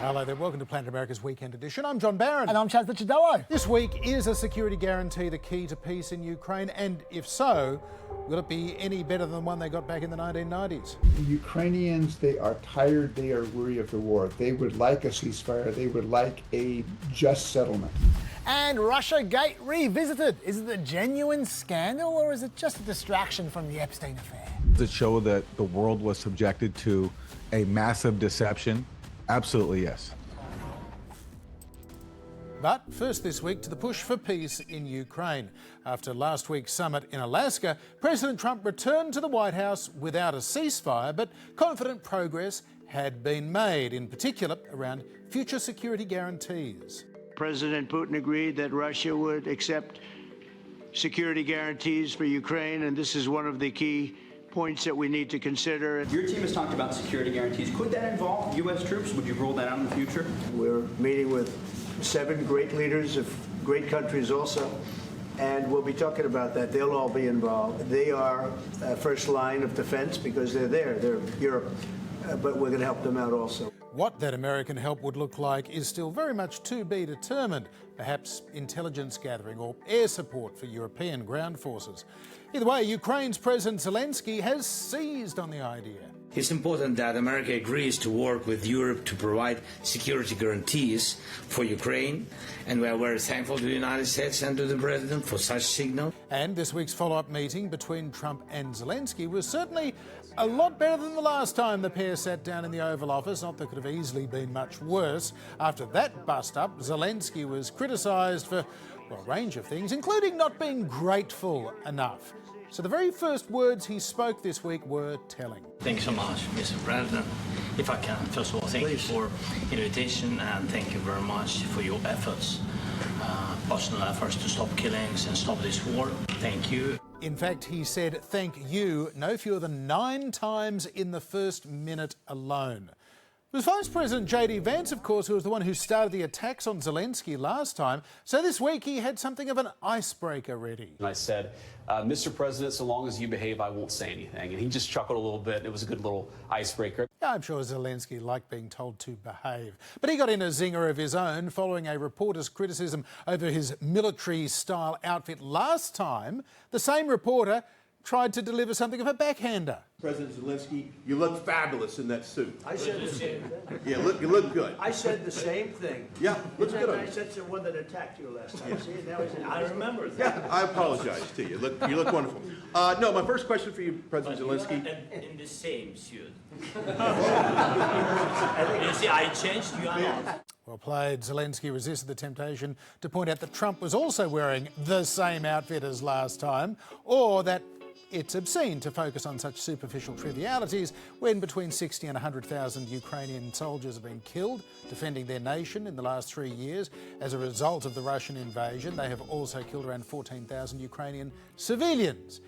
Hello there, welcome to Planet America's Weekend Edition. I'm John Barron. And I'm Licciardello. This week, is a security guarantee the key to peace in Ukraine? And if so, will it be any better than the one they got back in the 1990s? The Ukrainians, they are tired, they are weary of the war. They would like a ceasefire, they would like a just settlement. And Russiagate revisited. Is it a genuine scandal or is it just a distraction from the Epstein affair? Does it show that the world was subjected to a massive deception? Absolutely, yes. But first this week to the push for peace in Ukraine. After last week's summit in Alaska, President Trump returned to the White House without a ceasefire, but confident progress had been made, in particular around future security guarantees. President Putin agreed that Russia would accept security guarantees for Ukraine, and this is one of the key points that we need to consider. Your team has talked about security guarantees. Could that involve U.S. troops? Would you rule that out in the future? We're meeting with 7 great leaders of great countries also, and we'll be talking about that. They'll all be involved. They are first line of defense because they're there. They're Europe, but we're going to help them out also. What that American help would look like is still very much to be determined. Perhaps intelligence gathering or air support for European ground forces. Either way, Ukraine's President Zelenskyy has seized on the idea. It's important that America agrees to work with Europe to provide security guarantees for Ukraine, and we are very thankful to the United States and to the President for such signal. And this week's follow-up meeting between Trump and Zelenskyy was certainly a lot better than the last time the pair sat down in the Oval Office. Not that it could have easily been much worse. After that bust-up, Zelenskyy was criticised for, well, a range of things, including not being grateful enough. So the very first words he spoke this week were telling. Thank you so much, Mr. President. If I can, first of all, thank you for invitation and thank you very much for your efforts, personal efforts to stop killings and stop this war. Thank you. In fact, he said thank you no fewer than 9 times in the first minute alone. It was Vice President Vance, of course, who was the one who started the attacks on Zelenskyy last time. So this week he had something of an icebreaker ready. And I said, Mr. President, so long as you behave, I won't say anything. And he just chuckled a little bit, and it was a good little icebreaker. Yeah, I'm sure Zelenskyy liked being told to behave. But he got in a zinger of his own following a reporter's criticism over his military-style outfit last time. The same reporter tried to deliver something of a backhander. President Zelenskyy, you look fabulous in that suit. I said the same thing. Yeah, you look good. I said the same thing. Yeah, looks good on you. I said to the one that attacked you last time. See, now he's in. I remember that. Yeah, I apologize to you. You look wonderful. No, my first question for you, President Zelenskyy. In the same suit. You see, I changed, you are not. Well played. Zelenskyy resisted the temptation to point out that Trump was also wearing the same outfit as last time, or that it's obscene to focus on such superficial trivialities when between 60 and 100,000 Ukrainian soldiers have been killed defending their nation in the last 3 years. As a result of the Russian invasion, they have also killed around 14,000 Ukrainian civilians.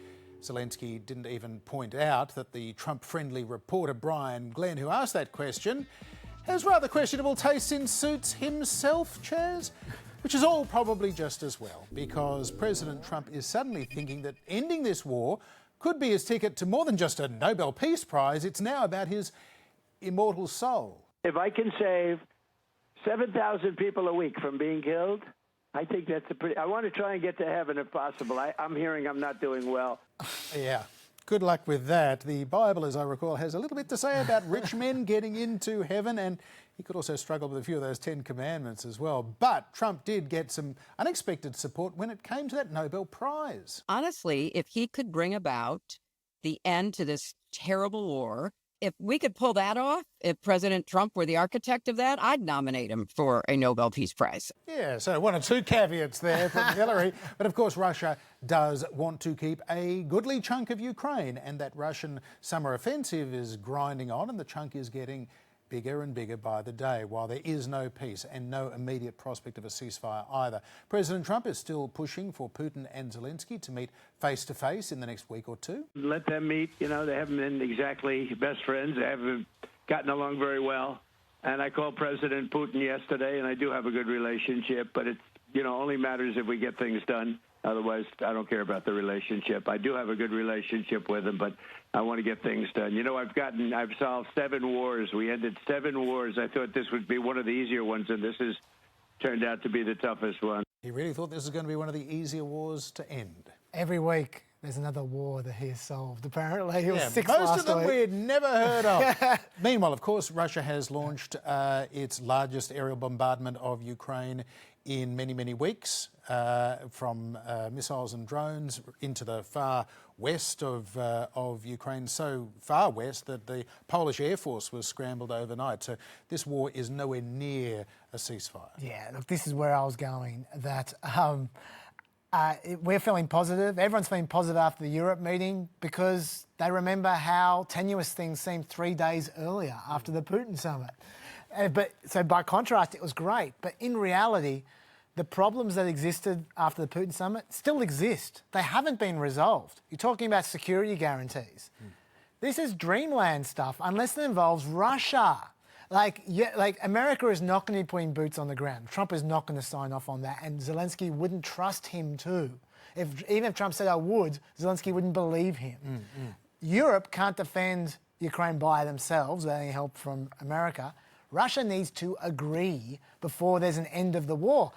Zelenskyy didn't even point out that the Trump-friendly reporter Brian Glenn, who asked that question, has rather questionable tastes in suits himself, Chaz. Which is all probably just as well, because President Trump is suddenly thinking that ending this war could be his ticket to more than just a Nobel Peace Prize. It's now about his immortal soul. If I can save 7,000 people a week from being killed, I think that's a pretty... I want to try and get to heaven if possible. I'm hearing I'm not doing well. Yeah. Good luck with that. The Bible, as I recall, has a little bit to say about rich men getting into heaven, and he could also struggle with a few of those 10 commandments as well. But Trump did get some unexpected support when it came to that Nobel Prize. Honestly, if he could bring about the end to this terrible war, if we could pull that off, if President Trump were the architect of that, I'd nominate him for a Nobel Peace Prize. Yeah, so 1 or 2 caveats there from Hillary. But of course, Russia does want to keep a goodly chunk of Ukraine, and that Russian summer offensive is grinding on, and the chunk is getting bigger and bigger by the day, while there is no peace and no immediate prospect of a ceasefire either. President Trump is still pushing for Putin and Zelenskyy to meet face-to-face in the next week or 2. Let them meet. You know, they haven't been exactly best friends. They haven't gotten along very well. And I called President Putin yesterday, and I do have a good relationship, but it, only matters if we get things done. Otherwise, I don't care about the relationship. I do have a good relationship with him, but I want to get things done. You know, I've solved 7 wars. We ended 7 wars. I thought this would be one of the easier ones, and this has turned out to be the toughest one. He really thought this was going to be one of the easier wars to end. Every week, there's another war that he has solved, apparently. He was 6 most last of them week. we had never heard of. Meanwhile, of course, Russia has launched its largest aerial bombardment of Ukraine in many, many weeks, from missiles and drones into the far west of Ukraine, so far west that the Polish Air Force was scrambled overnight. So this war is nowhere near a ceasefire. Yeah, look, this is where I was going, that we're feeling positive. Everyone's feeling positive after the Europe meeting because they remember how tenuous things seemed 3 days earlier after the Putin summit. So by contrast, it was great. But in reality, the problems that existed after the Putin summit still exist. They haven't been resolved. You're talking about security guarantees. This is dreamland stuff unless it involves Russia. Like America is not going to be putting boots on the ground. Trump is not going to sign off on that, and Zelenskyy wouldn't trust him to. Even if Trump said I would, Zelenskyy wouldn't believe him. Europe can't defend Ukraine by themselves without any help from America. Russia needs to agree before there's an end of the war.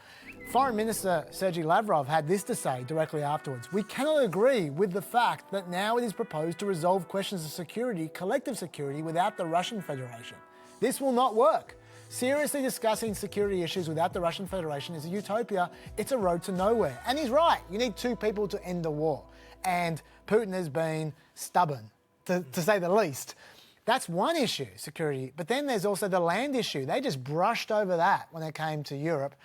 Foreign Minister Sergei Lavrov had this to say directly afterwards. We cannot agree with the fact that now it is proposed to resolve questions of security, collective security, without the Russian Federation. This will not work. Seriously discussing security issues without the Russian Federation is a utopia. It's a road to nowhere. And he's right. You need 2 people to end the war. And Putin has been stubborn, to say the least. That's one issue, security. But then there's also the land issue. They just brushed over that when it came to Europe.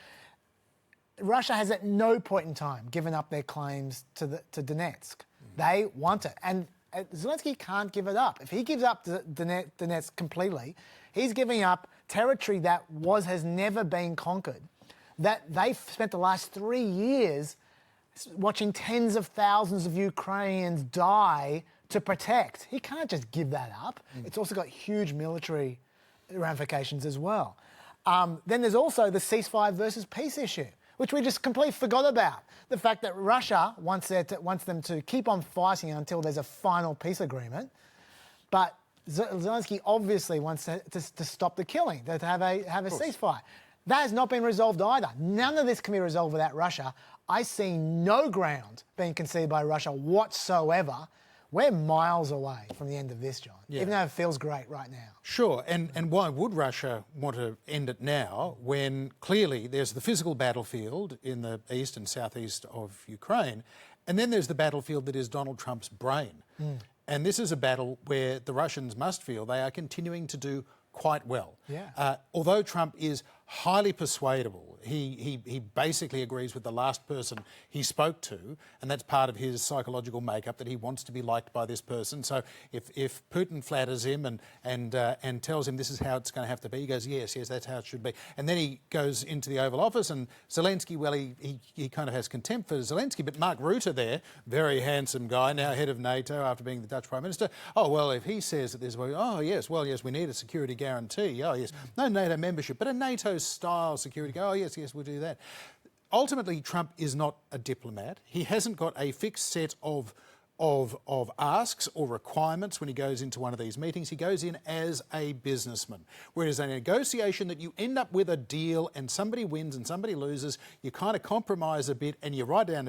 Russia has at no point in time given up their claims to Donetsk. They want it. And Zelenskyy can't give it up. If he gives up Donetsk completely, he's giving up territory that has never been conquered, that they've spent the last 3 years watching tens of thousands of Ukrainians die to protect. He can't just give that up. It's also got huge military ramifications as well. Then there's also the ceasefire versus peace issue, which we just completely forgot about. The fact that Russia wants them to keep on fighting until there's a final peace agreement, but Zelenskyy obviously wants to stop the killing, to have a ceasefire. That has not been resolved either. None of this can be resolved without Russia. I see no ground being conceded by Russia whatsoever. We're miles away from the end of this, John, even though it feels great right now. Sure, and why would Russia want to end it now when clearly there's the physical battlefield in the east and southeast of Ukraine, and then there's the battlefield that is Donald Trump's brain. And this is a battle where the Russians must feel they are continuing to do quite well. Although Trump is highly persuadable, he basically agrees with the last person he spoke to, and that's part of his psychological makeup, that he wants to be liked by this person. So if Putin flatters him and tells him this is how it's going to have to be, he goes, yes, that's how it should be. And then he goes into the Oval Office, and Zelenskyy, well, he kind of has contempt for Zelenskyy, but Mark Rutte there, very handsome guy, now head of NATO after being the Dutch Prime Minister, oh, well, if he says that there's, yes, we need a security guarantee, oh, yes, no NATO membership, but a NATO-style security, oh, yes, we'll do that. Ultimately, Trump is not a diplomat. He hasn't got a fixed set of asks or requirements when he goes into one of these meetings. He goes in as a businessman. Whereas a negotiation that you end up with a deal and somebody wins and somebody loses, you kind of compromise a bit and you write down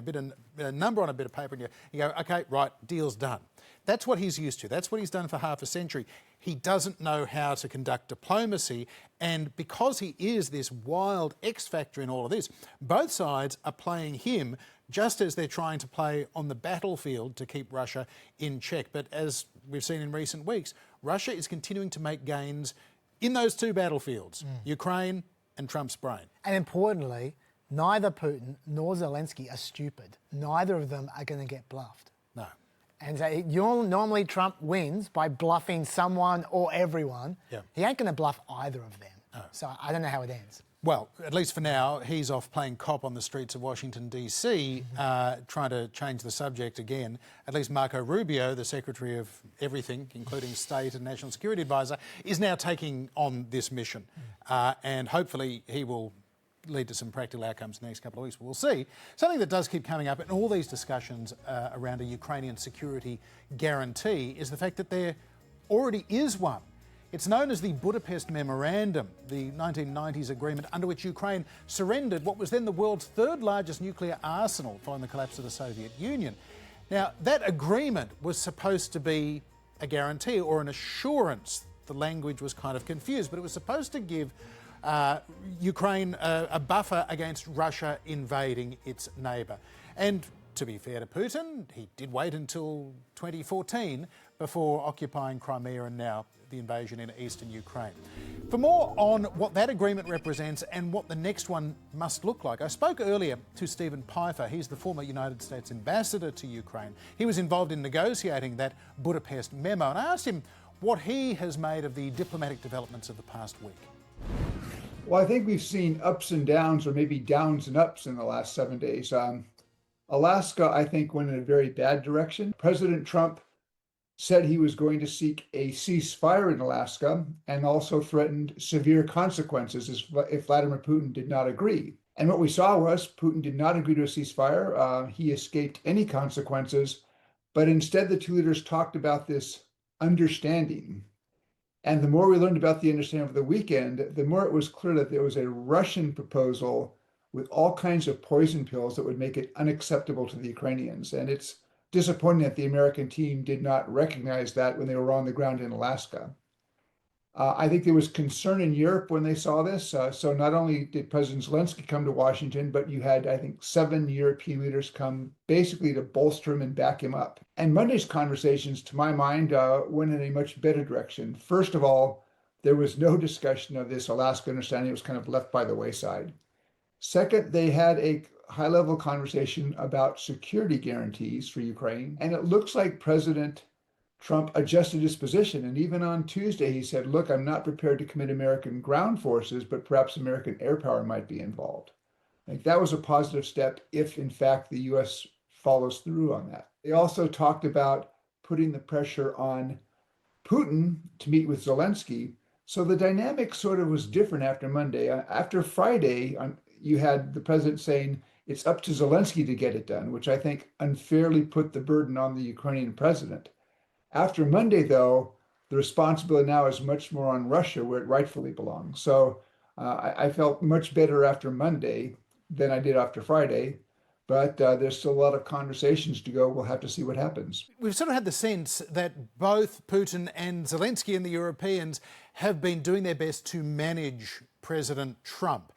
a number on a bit of paper and you go, okay, right, deal's done. That's what he's used to. That's what he's done for half a century. He doesn't know how to conduct diplomacy, and because he is this wild X factor in all of this, both sides are playing him just as they're trying to play on the battlefield to keep Russia in check. But as we've seen in recent weeks, Russia is continuing to make gains in those 2 battlefields, Ukraine and Trump's brain. And importantly, neither Putin nor Zelenskyy are stupid. Neither of them are going to get bluffed. No. And so normally Trump wins by bluffing someone or everyone. He ain't going to bluff either of them. No. So I don't know how it ends. Well, at least for now, he's off playing cop on the streets of Washington, D.C., trying to change the subject again. At least Marco Rubio, the Secretary of Everything, including State and National Security Advisor, is now taking on this mission. And hopefully he will lead to some practical outcomes in the next couple of weeks. But we'll see. Something that does keep coming up in all these discussions around a Ukrainian security guarantee is the fact that there already is one. It's known as the Budapest Memorandum, the 1990s agreement under which Ukraine surrendered what was then the world's third largest nuclear arsenal following the collapse of the Soviet Union. Now, that agreement was supposed to be a guarantee or an assurance. The language was kind of confused, but it was supposed to give Ukraine a buffer against Russia invading its neighbour. And to be fair to Putin, he did wait until 2014 before occupying Crimea and now the invasion in eastern Ukraine. For more on what that agreement represents and what the next one must look like, I spoke earlier to Steve Pifer. He's the former United States ambassador to Ukraine. He was involved in negotiating that Budapest memo, and I asked him what he has made of the diplomatic developments of the past week. Well, I think we've seen ups and downs, or maybe downs and ups in the last 7 days. Alaska, I think, went in a very bad direction. President Trump said he was going to seek a ceasefire in Alaska and also threatened severe consequences if Vladimir Putin did not agree. And what we saw was Putin did not agree to a ceasefire. He escaped any consequences, but instead the two leaders talked about this understanding. And the more we learned about the understanding over the weekend, the more it was clear that there was a Russian proposal with all kinds of poison pills that would make it unacceptable to the Ukrainians. And it's disappointing that the American team did not recognize that when they were on the ground in Alaska. I think there was concern in Europe when they saw this. So not only did President Zelenskyy come to Washington, but you had, I think, 7 European leaders come basically to bolster him and back him up. And Monday's conversations, to my mind, went in a much better direction. First of all, there was no discussion of this Alaska understanding. It was kind of left by the wayside. Second, they had a high-level conversation about security guarantees for Ukraine. And it looks like President Trump adjusted his position. And even on Tuesday, he said, look, I'm not prepared to commit American ground forces, but perhaps American air power might be involved. I think that was a positive step if, in fact, the U.S. follows through on that. They also talked about putting the pressure on Putin to meet with Zelenskyy. So the dynamic sort of was different after Monday. After Friday, you had the president saying, it's up to Zelenskyy to get it done, which I think unfairly put the burden on the Ukrainian president. After Monday, though, the responsibility now is much more on Russia, where it rightfully belongs. So I felt much better after Monday than I did after Friday, but there's still a lot of conversations to go. We'll have to see what happens. We've sort of had the sense that both Putin and Zelenskyy and the Europeans have been doing their best to manage President Trump.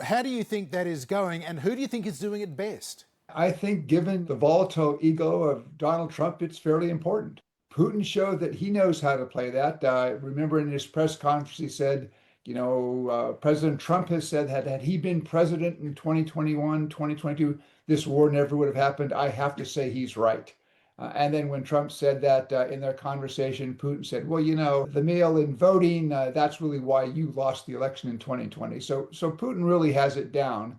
How do you think that is going, and who do you think is doing it best? I think given the volatile ego of Donald Trump, it's fairly important. Putin showed that he knows how to play that. Remember in his press conference, he said, President Trump has said that had he been president in 2021, 2022, this war never would have happened. I have to say he's right. And then when Trump said that in their conversation, Putin said, well, the mail-in voting, that's really why you lost the election in 2020. So Putin really has it down.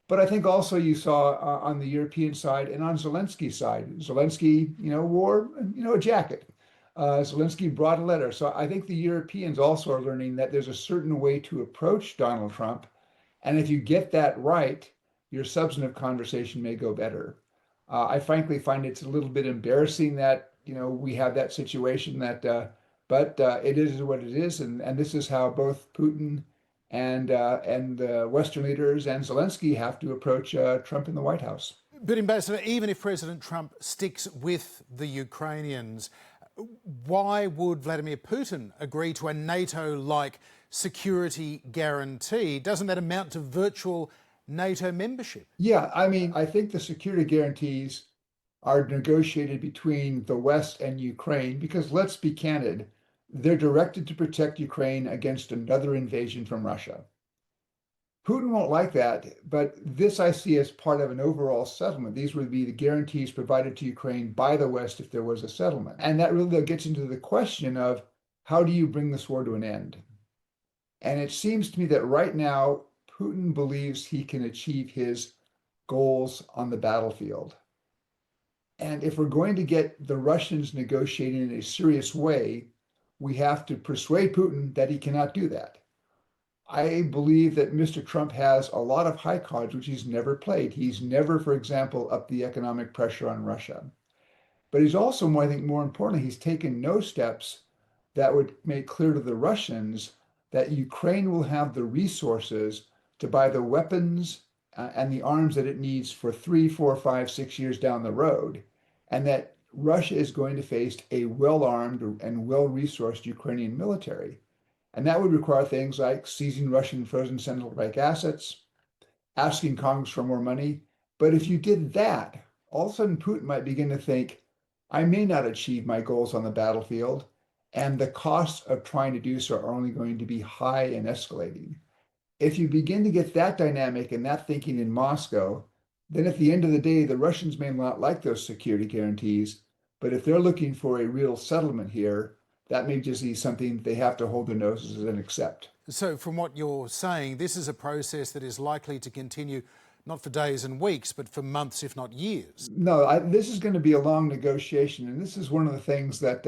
But I think also you saw on the European side and on Zelensky's side, Zelenskyy, wore, a jacket. Zelenskyy brought a letter. So I think the Europeans also are learning that there's a certain way to approach Donald Trump. And if you get that right, your substantive conversation may go better. I frankly find it's a little bit embarrassing that, we have that situation but it is what it is. And this is how both Putin and the Western leaders and Zelenskyy have to approach Trump in the White House. But Ambassador, even if President Trump sticks with the Ukrainians, why would Vladimir Putin agree to a NATO-like security guarantee? Doesn't that amount to virtual NATO membership? Yeah, I think the security guarantees are negotiated between the West and Ukraine because, let's be candid, they're directed to protect Ukraine against another invasion from Russia. Putin won't like that, but this I see as part of an overall settlement. These would be the guarantees provided to Ukraine by the West if there was a settlement. And that really gets into the question of how do you bring this war to an end? And it seems to me that right now, Putin believes he can achieve his goals on the battlefield. And if we're going to get the Russians negotiating in a serious way, we have to persuade Putin that he cannot do that. I believe that Mr. Trump has a lot of high cards which he's never played. He's never, for example, upped the economic pressure on Russia. But he's also, I think more importantly, he's taken no steps that would make clear to the Russians that Ukraine will have the resources to buy the weapons and the arms that it needs for 3, 4, 5, 6 years down the road, and that Russia is going to face a well-armed and well-resourced Ukrainian military. And that would require things like seizing Russian frozen central bank assets, asking Congress for more money. But if you did that, all of a sudden Putin might begin to think, I may not achieve my goals on the battlefield, and the costs of trying to do so are only going to be high and escalating. If you begin to get that dynamic and that thinking in Moscow, then at the end of the day, the Russians may not like those security guarantees, but if they're looking for a real settlement here, that may just be something they have to hold their noses and accept. So from what you're saying, this is a process that is likely to continue not for days and weeks, but for months, if not years. No, this is going to be a long negotiation. And this is one of the things that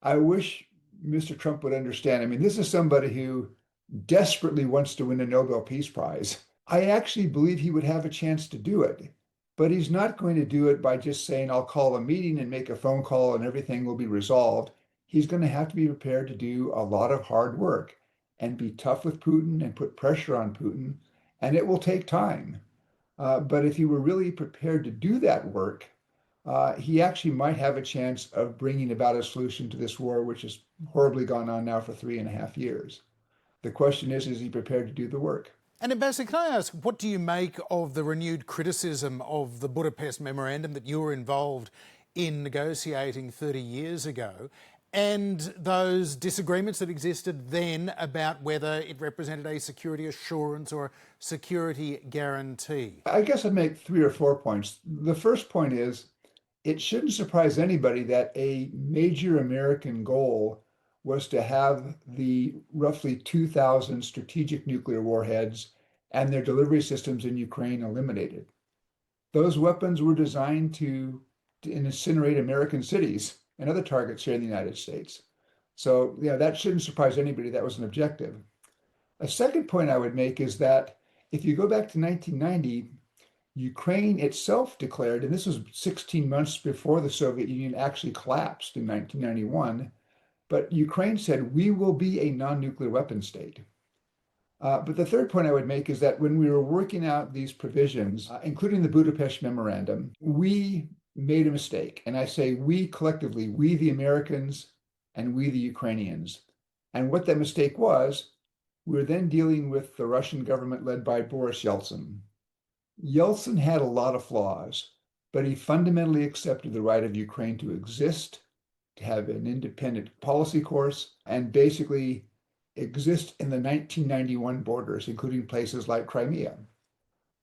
I wish Mr. Trump would understand. I mean, this is somebody who desperately wants to win a Nobel Peace Prize. I actually believe he would have a chance to do it, but he's not going to do it by just saying, I'll call a meeting and make a phone call and everything will be resolved. He's going to have to be prepared to do a lot of hard work and be tough with Putin and put pressure on Putin, and it will take time. But if he were really prepared to do that work, he actually might have a chance of bringing about a solution to this war, which has horribly gone on now for 3.5 years. The question is he prepared to do the work? And Ambassador, can I ask, what do you make of the renewed criticism of the Budapest Memorandum that you were involved in negotiating 30 years ago, and those disagreements that existed then about whether it represented a security assurance or a security guarantee? I guess I'd make 3 or 4 points. The first point is, it shouldn't surprise anybody that a major American goal was to have the roughly 2,000 strategic nuclear warheads and their delivery systems in Ukraine eliminated. Those weapons were designed to incinerate American cities and other targets here in the United States. So, that shouldn't surprise anybody. That was an objective. A second point I would make is that if you go back to 1990, Ukraine itself declared, and this was 16 months before the Soviet Union actually collapsed in 1991, but Ukraine said, we will be a non-nuclear weapon state. But the third point I would make is that when we were working out these provisions, including the Budapest Memorandum, we made a mistake. And I say we collectively, we the Americans and we the Ukrainians. And what that mistake was, we were then dealing with the Russian government led by Boris Yeltsin. Yeltsin had a lot of flaws, but he fundamentally accepted the right of Ukraine to exist, to have an independent policy course, and basically exist in the 1991 borders, including places like Crimea.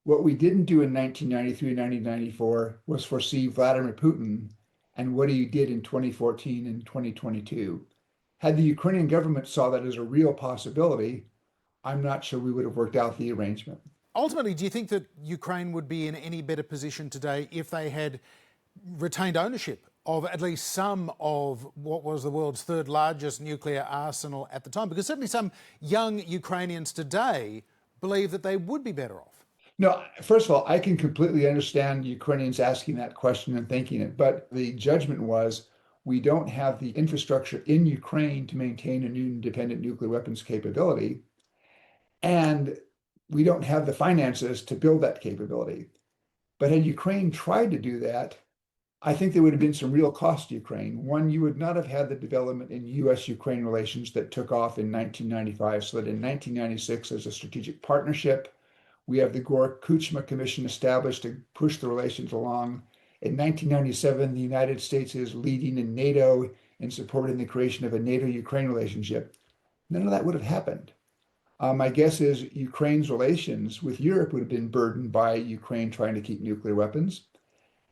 What we didn't do in 1993 and 1994 was foresee Vladimir Putin and what he did in 2014 and 2022. Had the Ukrainian government saw that as a real possibility, I'm not sure we would have worked out the arrangement. Ultimately, do you think that Ukraine would be in any better position today if they had retained ownership of at least some of what was the world's third largest nuclear arsenal at the time? Because certainly some young Ukrainians today believe that they would be better off. No, first of all, I can completely understand Ukrainians asking that question and thinking it, but the judgment was we don't have the infrastructure in Ukraine to maintain an independent nuclear weapons capability, and we don't have the finances to build that capability. But had Ukraine tried to do that, I think there would have been some real cost to Ukraine. One, you would not have had the development in US-Ukraine relations that took off in 1995, so that in 1996, there's a strategic partnership. We have the Gore-Kuchma Commission established to push the relations along. In 1997, the United States is leading in NATO in supporting the creation of a NATO-Ukraine relationship. None of that would have happened. My guess is Ukraine's relations with Europe would have been burdened by Ukraine trying to keep nuclear weapons.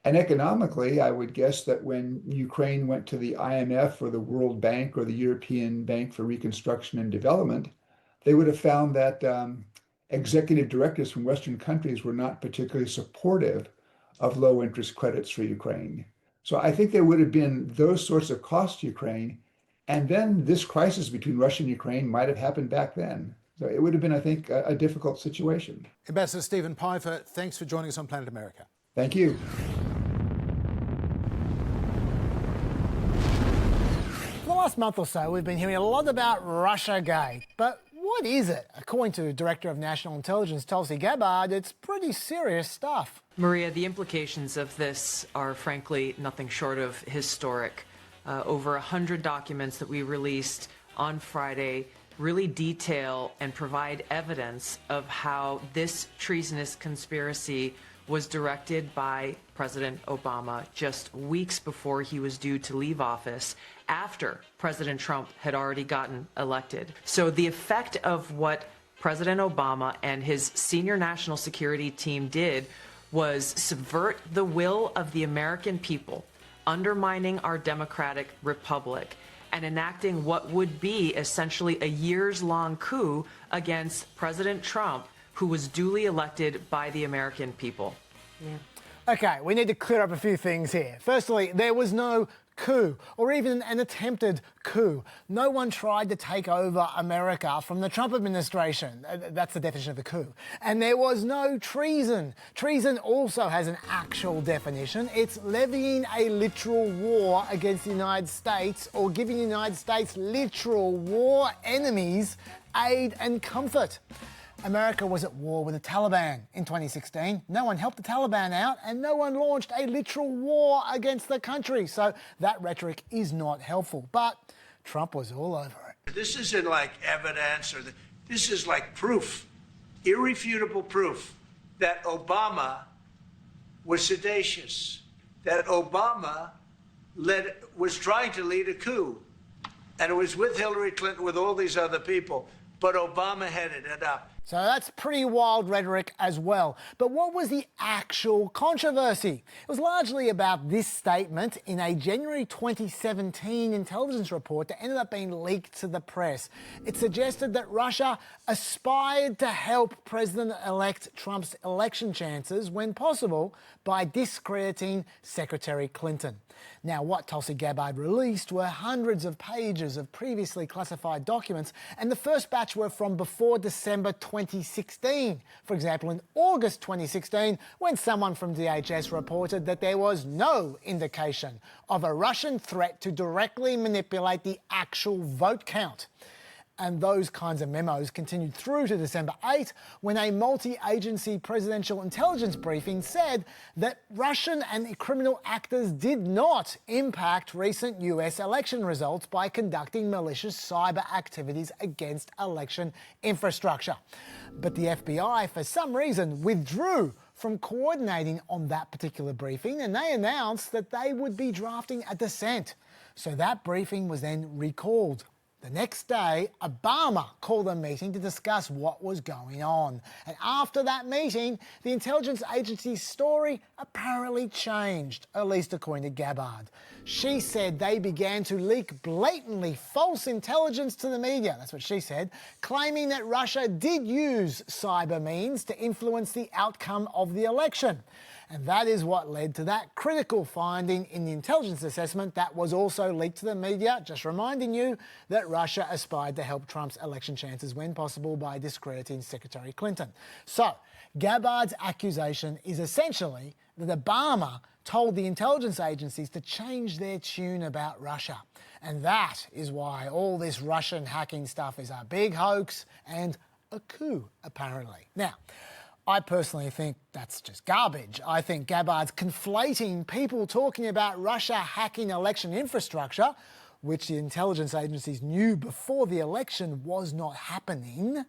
And economically, I would guess that when Ukraine went to the IMF or the World Bank or the European Bank for Reconstruction and Development, they would have found that executive directors from Western countries were not particularly supportive of low interest credits for Ukraine. So I think there would have been those sorts of costs to Ukraine. And then this crisis between Russia and Ukraine might have happened back then. So it would have been, I think, a difficult situation. Ambassador Stephen Pifer, thanks for joining us on Planet America. Thank you. For the last month or so, we've been hearing a lot about Russiagate, but what is it? According to Director of National Intelligence Tulsi Gabbard, it's pretty serious stuff. Maria, the implications of this are frankly nothing short of historic. Over 100 documents that we released on Friday really detail and provide evidence of how this treasonous conspiracy was directed by President Obama just weeks before he was due to leave office, after President Trump had already gotten elected. So the effect of what President Obama and his senior national security team did was subvert the will of the American people, undermining our democratic republic, and enacting what would be essentially a years-long coup against President Trump, who was duly elected by the American people. Yeah. Okay, we need to clear up a few things here. Firstly, there was no coup, or even an attempted coup. No one tried to take over America from the Trump administration. That's the definition of a coup. And there was no treason. Treason also has an actual definition. It's levying a literal war against the United States or giving the United States literal war enemies aid and comfort. America was at war with the Taliban in 2016. No one helped the Taliban out, and no one launched a literal war against the country. So that rhetoric is not helpful. But Trump was all over it. This isn't like evidence, this is like proof, irrefutable proof, that Obama was seditious, that Obama was trying to lead a coup, and it was with Hillary Clinton, with all these other people, but Obama headed it up. So that's pretty wild rhetoric as well. But what was the actual controversy? It was largely about this statement in a January 2017 intelligence report that ended up being leaked to the press. It suggested that Russia aspired to help President-elect Trump's election chances when possible by discrediting Secretary Clinton. Now, what Tulsi Gabbard released were hundreds of pages of previously classified documents, and the first batch were from before December 2016. For example, in August 2016, when someone from DHS reported that there was no indication of a Russian threat to directly manipulate the actual vote count. And those kinds of memos continued through to December 8, when a multi-agency presidential intelligence briefing said that Russian and criminal actors did not impact recent US election results by conducting malicious cyber activities against election infrastructure. But the FBI, for some reason, withdrew from coordinating on that particular briefing, and they announced that they would be drafting a dissent. So that briefing was then recalled. The next day, Obama called a meeting to discuss what was going on. And after that meeting, the intelligence agency's story apparently changed, at least according to Gabbard. She said they began to leak blatantly false intelligence to the media, that's what she said, claiming that Russia did use cyber means to influence the outcome of the election. And that is what led to that critical finding in the intelligence assessment that was also leaked to the media, just reminding you that Russia aspired to help Trump's election chances when possible by discrediting Secretary Clinton. So, Gabbard's accusation is essentially that Obama told the intelligence agencies to change their tune about Russia. And that is why all this Russian hacking stuff is a big hoax and a coup, apparently. Now, I personally think that's just garbage. I think Gabbard's conflating people talking about Russia hacking election infrastructure, which the intelligence agencies knew before the election was not happening,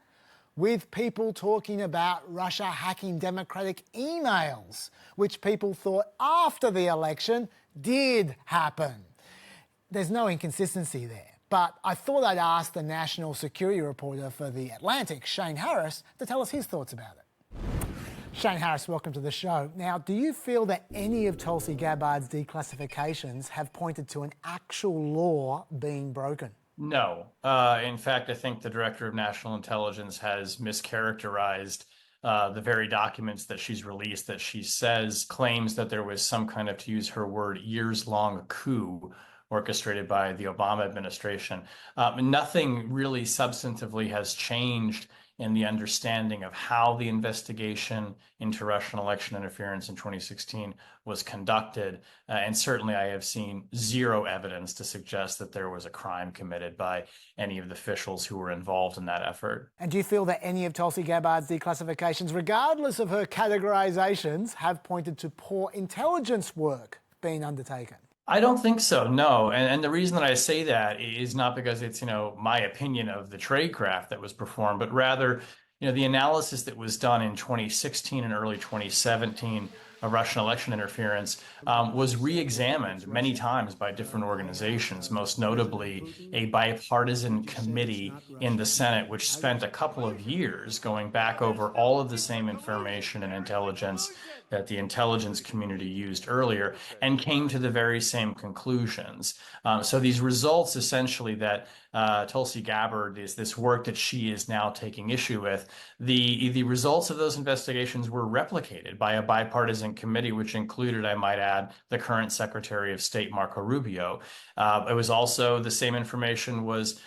with people talking about Russia hacking democratic emails, which people thought after the election did happen. There's no inconsistency there. But I thought I'd ask the national security reporter for The Atlantic, Shane Harris, to tell us his thoughts about it. Shane Harris, welcome to the show. Now, do you feel that any of Tulsi Gabbard's declassifications have pointed to an actual law being broken? No. In fact, I think the Director of National Intelligence has mischaracterized the very documents that she's released, that she says claims that there was some kind of, to use her word, years-long coup orchestrated by the Obama administration. Nothing really substantively has changed in the understanding of how the investigation into Russian election interference in 2016 was conducted. And certainly I have seen zero evidence to suggest that there was a crime committed by any of the officials who were involved in that effort. And do you feel that any of Tulsi Gabbard's declassifications, regardless of her categorizations, have pointed to poor intelligence work being undertaken? I don't think so, no. And the reason that I say that is not because it's, my opinion of the tradecraft that was performed, but rather, the analysis that was done in 2016 and early 2017 of Russian election interference was re-examined many times by different organizations, most notably a bipartisan committee in the Senate, which spent a couple of years going back over all of the same information and intelligence that the intelligence community used earlier and came to the very same conclusions. So these results essentially that Tulsi Gabbard is this work that she is now taking issue with, the results of those investigations were replicated by a bipartisan committee, which included, I might add, the current Secretary of State, Marco Rubio. It was also the same information was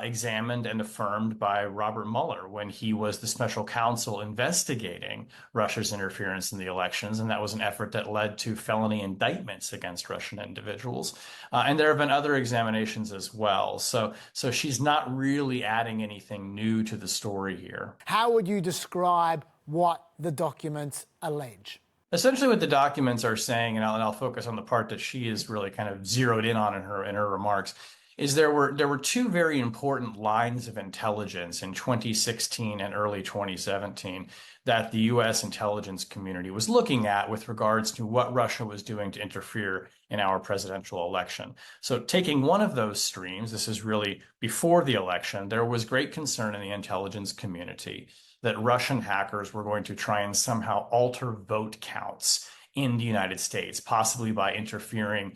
examined and affirmed by Robert Mueller when he was the special counsel investigating Russia's interference in the elections. And that was an effort that led to felony indictments against Russian individuals. And there have been other examinations as well. So she's not really adding anything new to the story here. How would you describe what the documents allege? Essentially what the documents are saying, and I'll focus on the part that she is really kind of zeroed in on in her remarks, is there were two very important lines of intelligence in 2016 and early 2017 that the U.S. intelligence community was looking at with regards to what Russia was doing to interfere in our presidential election. So taking one of those streams, this is really before the election, there was great concern in the intelligence community that Russian hackers were going to try and somehow alter vote counts in the United States, possibly by interfering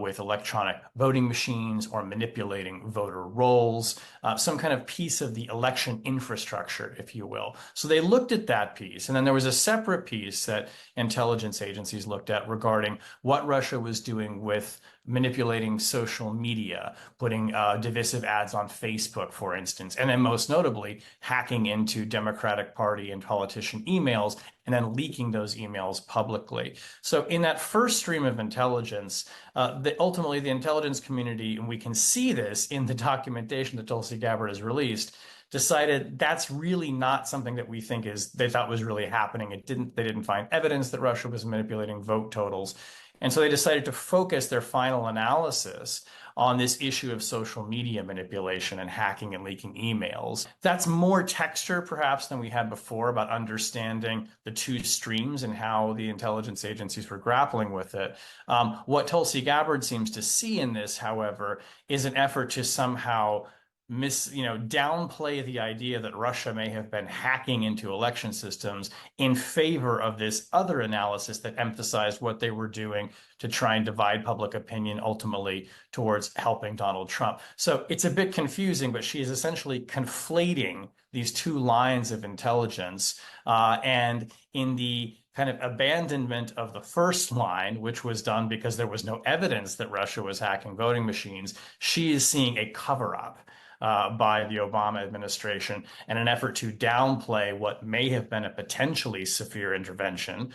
with electronic voting machines or manipulating voter rolls, some kind of piece of the election infrastructure, if you will. So they looked at that piece. And then there was a separate piece that intelligence agencies looked at regarding what Russia was doing with manipulating social media, putting divisive ads on Facebook, for instance, and then most notably hacking into Democratic Party and politician emails and then leaking those emails publicly. So in that first stream of intelligence, ultimately the intelligence community, and we can see this in the documentation that Tulsi Gabbard has released, decided that's really not something that we think they thought was really happening. They didn't find evidence that Russia was manipulating vote totals. And so they decided to focus their final analysis on this issue of social media manipulation and hacking and leaking emails. That's more texture, perhaps, than we had before about understanding the two streams and how the intelligence agencies were grappling with it. What Tulsi Gabbard seems to see in this, however, is an effort to somehow downplay the idea that Russia may have been hacking into election systems in favor of this other analysis that emphasized what they were doing to try and divide public opinion ultimately towards helping Donald Trump. So it's a bit confusing, but she is essentially conflating these two lines of intelligence. And in the kind of abandonment of the first line, which was done because there was no evidence that Russia was hacking voting machines, she is seeing a cover-up by the Obama administration and an effort to downplay what may have been a potentially severe intervention,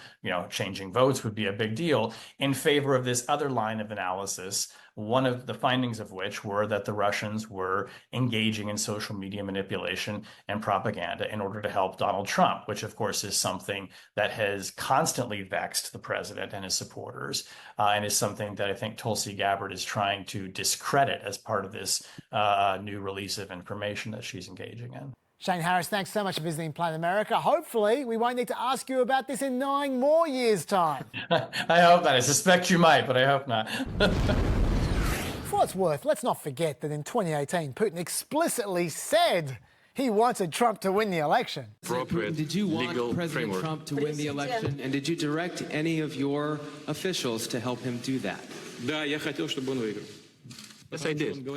changing votes would be a big deal, in favor of this other line of analysis, one of the findings of which were that the Russians were engaging in social media manipulation and propaganda in order to help Donald Trump, which of course is something that has constantly vexed the president and his supporters, and is something that I think Tulsi Gabbard is trying to discredit as part of this new release of information that she's engaging in. Shane Harris, thanks so much for visiting Planet America. Hopefully, we won't need to ask you about this in 9 more years' time. I hope not. I suspect you might, but I hope not. For what it's worth, let's not forget that in 2018, Putin explicitly said he wanted Trump to win the election. Putin, did you want President Trump to win the election, and did you direct any of your officials to help him do that? Yes, I did.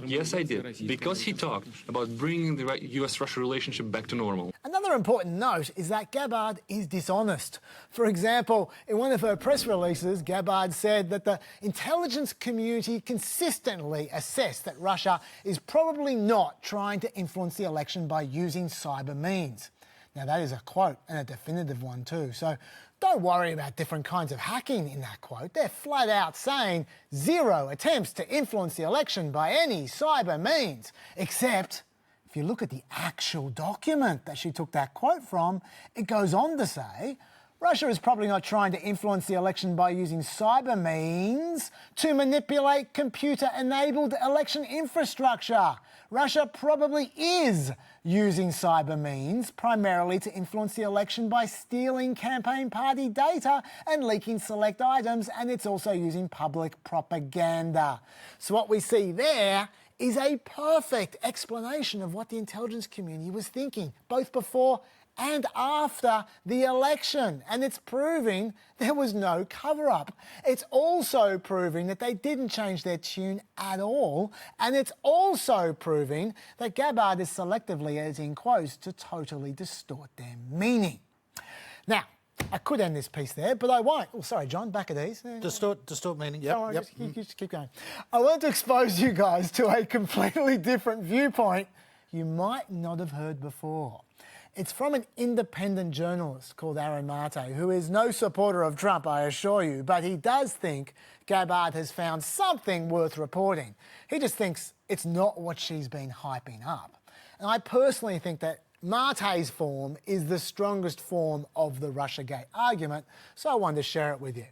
Yes, I did. Because he talked about bringing the U.S.-Russia relationship back to normal. Another important note is that Gabbard is dishonest. For example, in one of her press releases, Gabbard said that the intelligence community consistently assessed that Russia is probably not trying to influence the election by using cyber means. Now, that is a quote, and a definitive one too. So don't worry about different kinds of hacking in that quote. They're flat out saying 0 attempts to influence the election by any cyber means. Except, if you look at the actual document that she took that quote from, it goes on to say, Russia is probably not trying to influence the election by using cyber means to manipulate computer-enabled election infrastructure. Russia probably is using cyber means primarily to influence the election by stealing campaign party data and leaking select items, and it's also using public propaganda. So what we see there is a perfect explanation of what the intelligence community was thinking, both before and after the election. And it's proving there was no cover-up. It's also proving that they didn't change their tune at all. And it's also proving that Gabbard is selectively editing quotes to totally distort their meaning. Now, I could end this piece there, but I won't. Oh, sorry, John, back at ease. Distort meaning, yep. Just keep going. I want to expose you guys to a completely different viewpoint you might not have heard before. It's from an independent journalist called Aaron Mate, who is no supporter of Trump, I assure you, but he does think Gabbard has found something worth reporting. He just thinks it's not what she's been hyping up. And I personally think that Mate's form is the strongest form of the Russiagate argument, so I wanted to share it with you.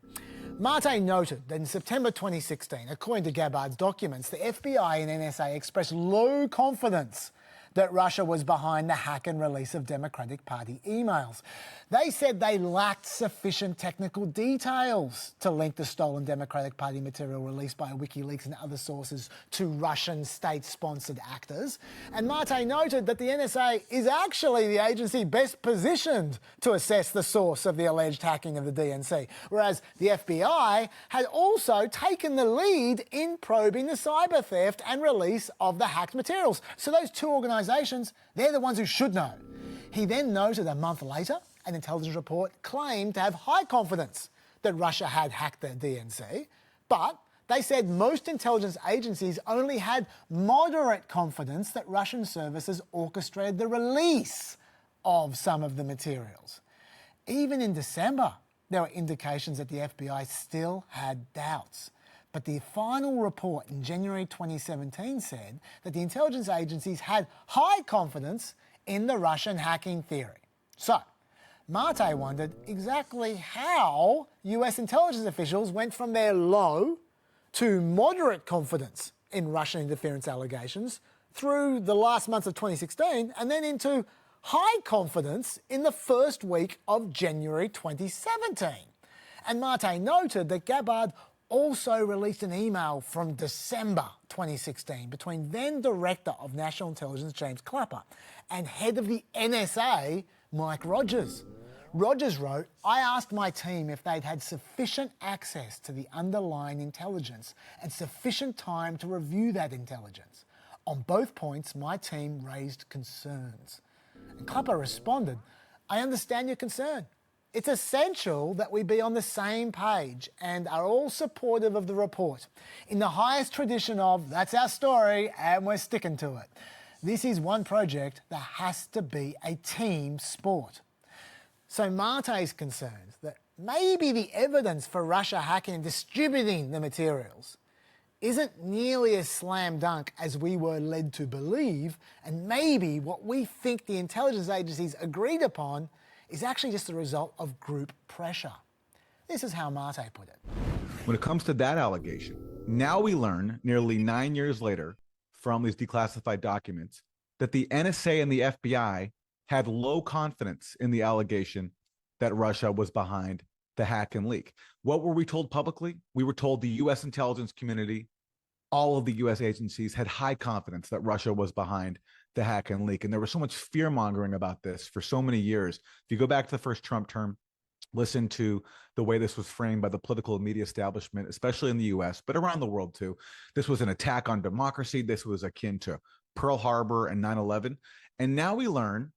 Mate noted that in September 2016, according to Gabbard's documents, the FBI and NSA expressed low confidence that Russia was behind the hack and release of Democratic Party emails. They said they lacked sufficient technical details to link the stolen Democratic Party material released by WikiLeaks and other sources to Russian state-sponsored actors. And Mate noted that the NSA is actually the agency best positioned to assess the source of the alleged hacking of the DNC, whereas the FBI had also taken the lead in probing the cyber theft and release of the hacked materials. So those two organisations, they're the ones who should know. He then noted a month later, an intelligence report claimed to have high confidence that Russia had hacked the DNC, but they said most intelligence agencies only had moderate confidence that Russian services orchestrated the release of some of the materials. Even in December, there were indications that the FBI still had doubts. But the final report in January 2017 said that the intelligence agencies had high confidence in the Russian hacking theory. So, Mate wondered exactly how US intelligence officials went from their low to moderate confidence in Russian interference allegations through the last months of 2016 and then into high confidence in the first week of January 2017. And Mate noted that Gabbard also released an email from December 2016 between then Director of National Intelligence James Clapper and head of the NSA Mike Rogers. Rogers wrote, "I asked my team if they'd had sufficient access to the underlying intelligence and sufficient time to review that intelligence. On both points, my team raised concerns." And Clapper responded, "I understand your concern. It's essential that we be on the same page and are all supportive of the report in the highest tradition of, that's our story and we're sticking to it. This is one project that has to be a team sport." So Mate's concerned that maybe the evidence for Russia hacking and distributing the materials isn't nearly as slam dunk as we were led to believe, and maybe what we think the intelligence agencies agreed upon is actually just the result of group pressure. This is how Mate put it. When it comes to that allegation, now we learn, nearly 9 years later, from these declassified documents, that the NSA and the FBI had low confidence in the allegation that Russia was behind the hack and leak. What were we told publicly? We were told the U.S. intelligence community, all of the U.S. agencies had high confidence that Russia was behind the hack and leak. And there was so much fear mongering about this for so many years. If you go back to the first Trump term, listen to the way this was framed by the political and media establishment, especially in the US, but around the world too. This was an attack on democracy. This was akin to Pearl Harbor and 9/11. And now we learn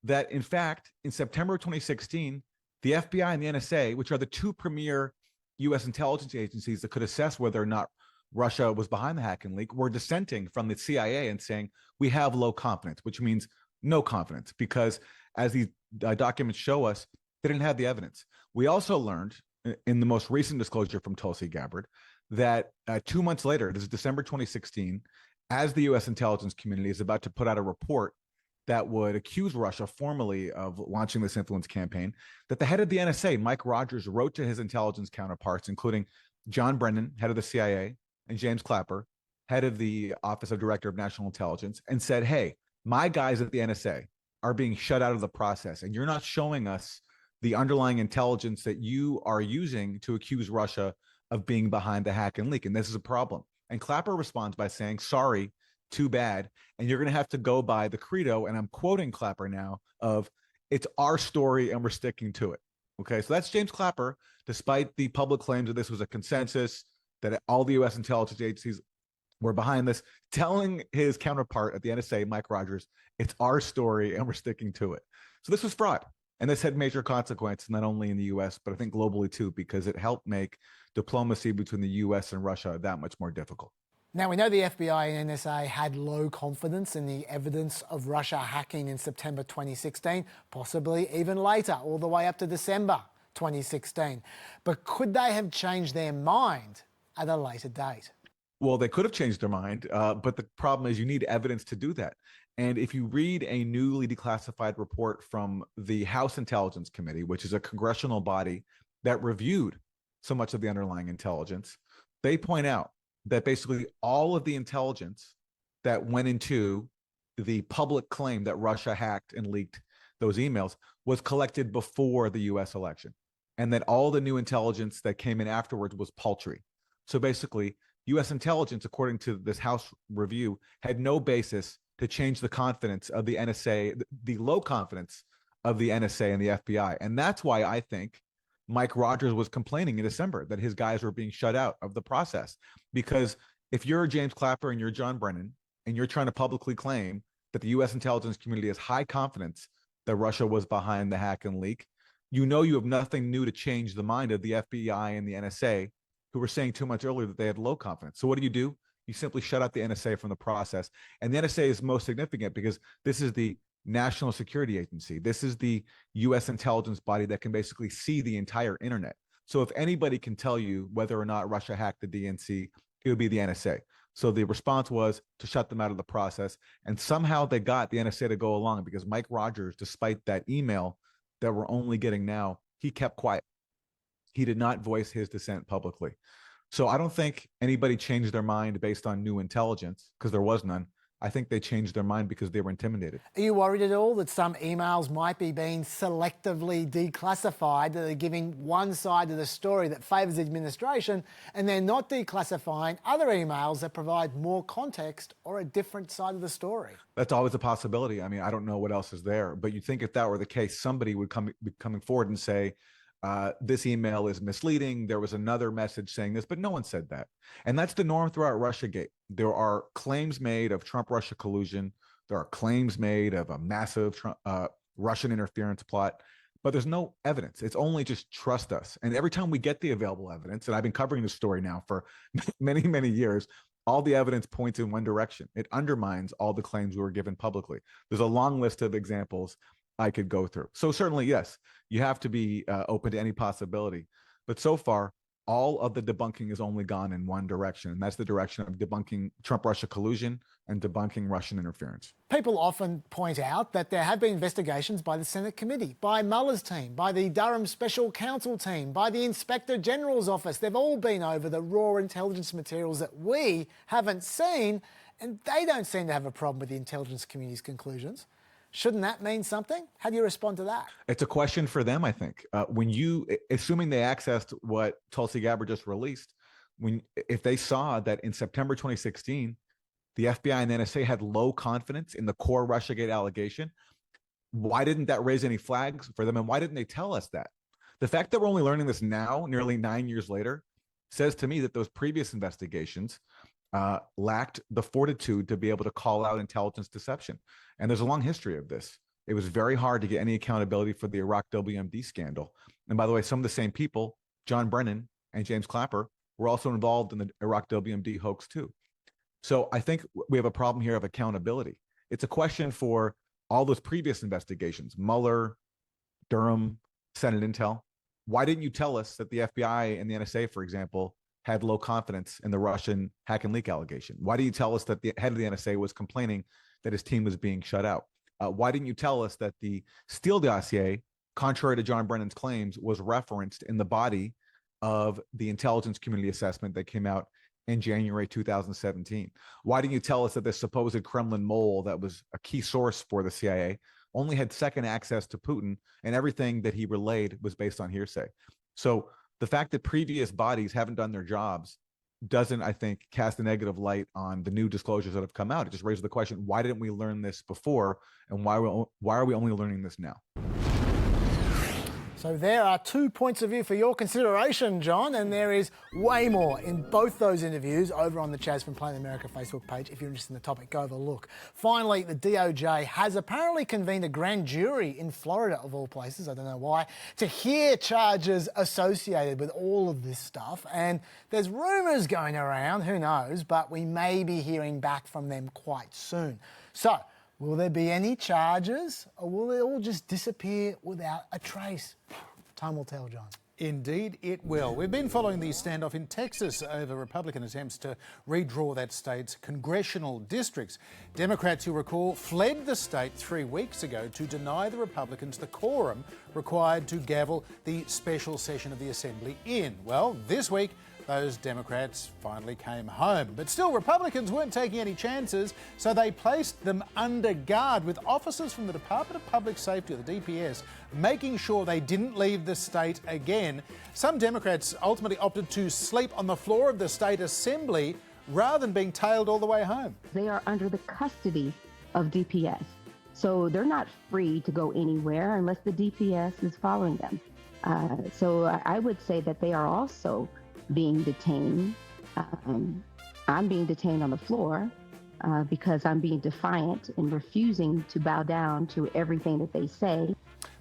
that, in fact, in September 2016, the FBI and the NSA, which are the two premier US intelligence agencies that could assess whether or not Russia was behind the hack and leak, were dissenting from the CIA and saying, we have low confidence, which means no confidence, because as these documents show us, they didn't have the evidence. We also learned in the most recent disclosure from Tulsi Gabbard that 2 months later, this is December 2016, as the US intelligence community is about to put out a report that would accuse Russia formally of launching this influence campaign, that the head of the NSA, Mike Rogers, wrote to his intelligence counterparts, including John Brennan, head of the CIA, and James Clapper, head of the Office of Director of National Intelligence, and said, hey, my guys at the NSA are being shut out of the process, and you're not showing us the underlying intelligence that you are using to accuse Russia of being behind the hack and leak, and this is a problem. And Clapper responds by saying, sorry, too bad, and you're going to have to go by the credo, and I'm quoting Clapper now, of it's our story and we're sticking to it. Okay, so that's James Clapper, despite the public claims that this was a consensus, that all the US intelligence agencies were behind this, telling his counterpart at the NSA, Mike Rogers, it's our story and we're sticking to it. So this was fraud. And this had major consequences, not only in the US, but I think globally too, because it helped make diplomacy between the US and Russia that much more difficult. Now, we know the FBI and NSA had low confidence in the evidence of Russia hacking in September 2016, possibly even later, all the way up to December 2016. But could they have changed their mind at a later date? Well, they could have changed their mind, but the problem is you need evidence to do that. And if you read a newly declassified report from the House Intelligence Committee, which is a congressional body that reviewed so much of the underlying intelligence, they point out that basically all of the intelligence that went into the public claim that Russia hacked and leaked those emails was collected before the US election, and that all the new intelligence that came in afterwards was paltry. So basically, US intelligence, according to this House review, had no basis to change the confidence of the NSA, the low confidence of the NSA and the FBI. And that's why I think Mike Rogers was complaining in December that his guys were being shut out of the process. Because if you're James Clapper and you're John Brennan, and you're trying to publicly claim that the US intelligence community has high confidence that Russia was behind the hack and leak, you know you have nothing new to change the mind of the FBI and the NSA, who were saying too much earlier that they had low confidence. So what do? You simply shut out the NSA from the process. And the NSA is most significant because this is the National Security Agency. This is the US intelligence body that can basically see the entire internet. So if anybody can tell you whether or not Russia hacked the DNC, it would be the NSA. So the response was to shut them out of the process. And somehow they got the NSA to go along, because Mike Rogers, despite that email that we're only getting now, he kept quiet. He did not voice his dissent publicly. So I don't think anybody changed their mind based on new intelligence, because there was none. I think they changed their mind because they were intimidated. Are you worried at all that some emails might be being selectively declassified, that they're giving one side of the story that favours the administration, and they're not declassifying other emails that provide more context or a different side of the story? That's always a possibility. I mean, I don't know what else is there, but you'd think if that were the case, somebody would be coming forward and say, this email is misleading. There was another message saying this, but no one said that. And that's the norm throughout Russiagate. There are claims made of Trump-Russia collusion. There are claims made of a massive Russian interference plot, but there's no evidence. It's only just trust us. And every time we get the available evidence, and I've been covering this story now for many, many years, all the evidence points in one direction. It undermines all the claims we were given publicly. There's a long list of examples I could go through. So certainly, yes, you have to be open to any possibility. But so far, all of the debunking has only gone in one direction, and that's the direction of debunking Trump-Russia collusion and debunking Russian interference. People often point out that there have been investigations by the Senate committee, by Mueller's team, by the Durham Special Counsel team, by the Inspector General's office. They've all been over the raw intelligence materials that we haven't seen, and they don't seem to have a problem with the intelligence community's conclusions. Shouldn't that mean something? How do you respond to that? It's a question for them, I think. Assuming they accessed what Tulsi Gabbard just released, if they saw that in September 2016, the FBI and the NSA had low confidence in the core Russiagate allegation, why didn't that raise any flags for them? And why didn't they tell us that? The fact that we're only learning this now, nearly 9 years later, says to me that those previous investigations lacked the fortitude to be able to call out intelligence deception. And there's a long history of this. It was very hard to get any accountability for the Iraq WMD scandal. And by the way, some of the same people, John Brennan and James Clapper, were also involved in the Iraq WMD hoax too. So I think we have a problem here of accountability. It's a question for all those previous investigations, Mueller, Durham, Senate Intel. Why didn't you tell us that the FBI and the NSA, for example, had low confidence in the Russian hack and leak allegation? Why didn't you tell us that the head of the NSA was complaining that his team was being shut out? Why didn't you tell us that the Steele dossier, contrary to John Brennan's claims, was referenced in the body of the intelligence community assessment that came out in January 2017? Why didn't you tell us that the supposed Kremlin mole that was a key source for the CIA only had second access to Putin, and everything that he relayed was based on hearsay? So the fact that previous bodies haven't done their jobs doesn't, I think, cast a negative light on the new disclosures that have come out. It just raises the question, why didn't we learn this before, and why are we only learning this now? So there are 2 points of view for your consideration, John, and there is way more in both those interviews over on the Chaz from Planet America Facebook page. If you're interested in the topic, go have a look. Finally, the DOJ has apparently convened a grand jury in Florida, of all places, I don't know why, to hear charges associated with all of this stuff. And there's rumours going around, who knows, but we may be hearing back from them quite soon. So, will there be any charges, or will they all just disappear without a trace? Time will tell, John. Indeed it will. We've been following the standoff in Texas over Republican attempts to redraw that state's congressional districts. Democrats, you recall, fled the state 3 weeks ago to deny the Republicans the quorum required to gavel the special session of the Assembly in. Well, this week, those Democrats finally came home. But still, Republicans weren't taking any chances, so they placed them under guard with officers from the Department of Public Safety, or the DPS, making sure they didn't leave the state again. Some Democrats ultimately opted to sleep on the floor of the state assembly rather than being tailed all the way home. They are under the custody of DPS, so they're not free to go anywhere unless the DPS is following them. So I would say that they are also being detained. I'm being detained on the floor because I'm being defiant and refusing to bow down to everything that they say.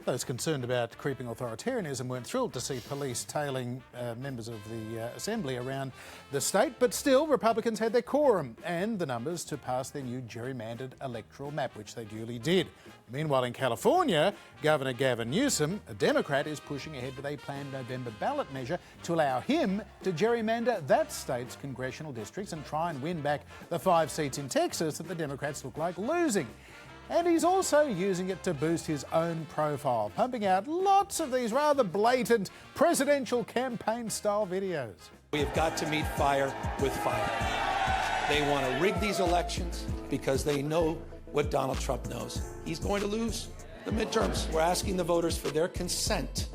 Those concerned about creeping authoritarianism weren't thrilled to see police tailing members of the Assembly around the state, but still Republicans had their quorum and the numbers to pass their new gerrymandered electoral map, which they duly did. Meanwhile, in California, Governor Gavin Newsom, a Democrat, is pushing ahead with a planned November ballot measure to allow him to gerrymander that state's congressional districts and try and win back the 5 seats in Texas that the Democrats look like losing. And he's also using it to boost his own profile, pumping out lots of these rather blatant presidential campaign-style videos. We have got to meet fire with fire. They want to rig these elections because they know what Donald Trump knows. He's going to lose the midterms. We're asking the voters for their consent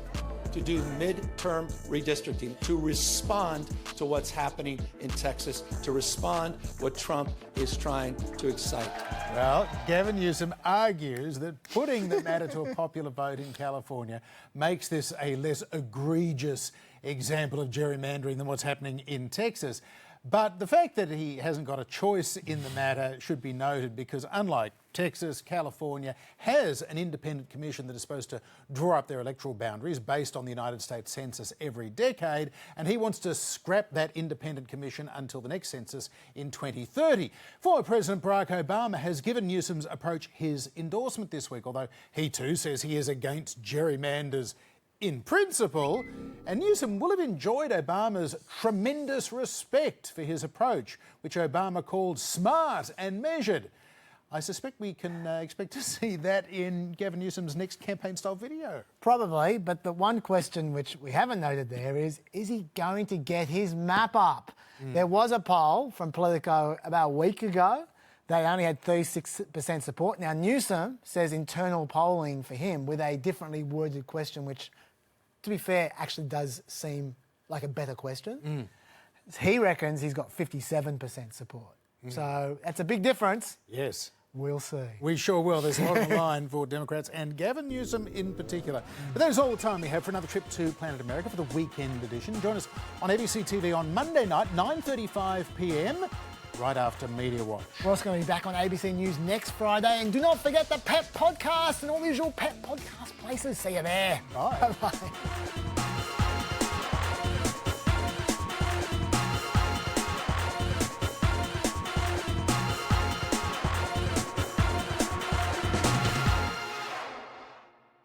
to do midterm redistricting, to respond to what's happening in Texas, to respond what Trump is trying to excite. Well, Gavin Newsom argues that putting the matter to a popular vote in California makes this a less egregious example of gerrymandering than what's happening in Texas. But the fact that he hasn't got a choice in the matter should be noted, because unlike Texas, California has an independent commission that is supposed to draw up their electoral boundaries based on the United States Census every decade, and he wants to scrap that independent commission until the next census in 2030. Former President Barack Obama has given Newsom's approach his endorsement this week, although he too says he is against gerrymanders in principle, and Newsom will have enjoyed Obama's tremendous respect for his approach, which Obama called smart and measured. I suspect we can expect to see that in Gavin Newsom's next campaign-style video. Probably, but the one question which we haven't noted there is he going to get his map up? There was a poll from Politico about a week ago. They only had 36% support. Now, Newsom says internal polling for him with a differently worded question, which, to be fair, actually does seem like a better question. He reckons he's got 57% support. So that's a big difference. Yes. We'll see. We sure will. There's a lot on the line for Democrats and Gavin Newsom in particular. But that is all the time we have for another trip to Planet America for the weekend edition. Join us on ABC TV on Monday night, 9:35 p.m, right after Media Watch. We're also going to be back on ABC News next Friday. And do not forget the Pet Podcast and all the usual Pet Podcast places. See you there. Bye. Bye-bye.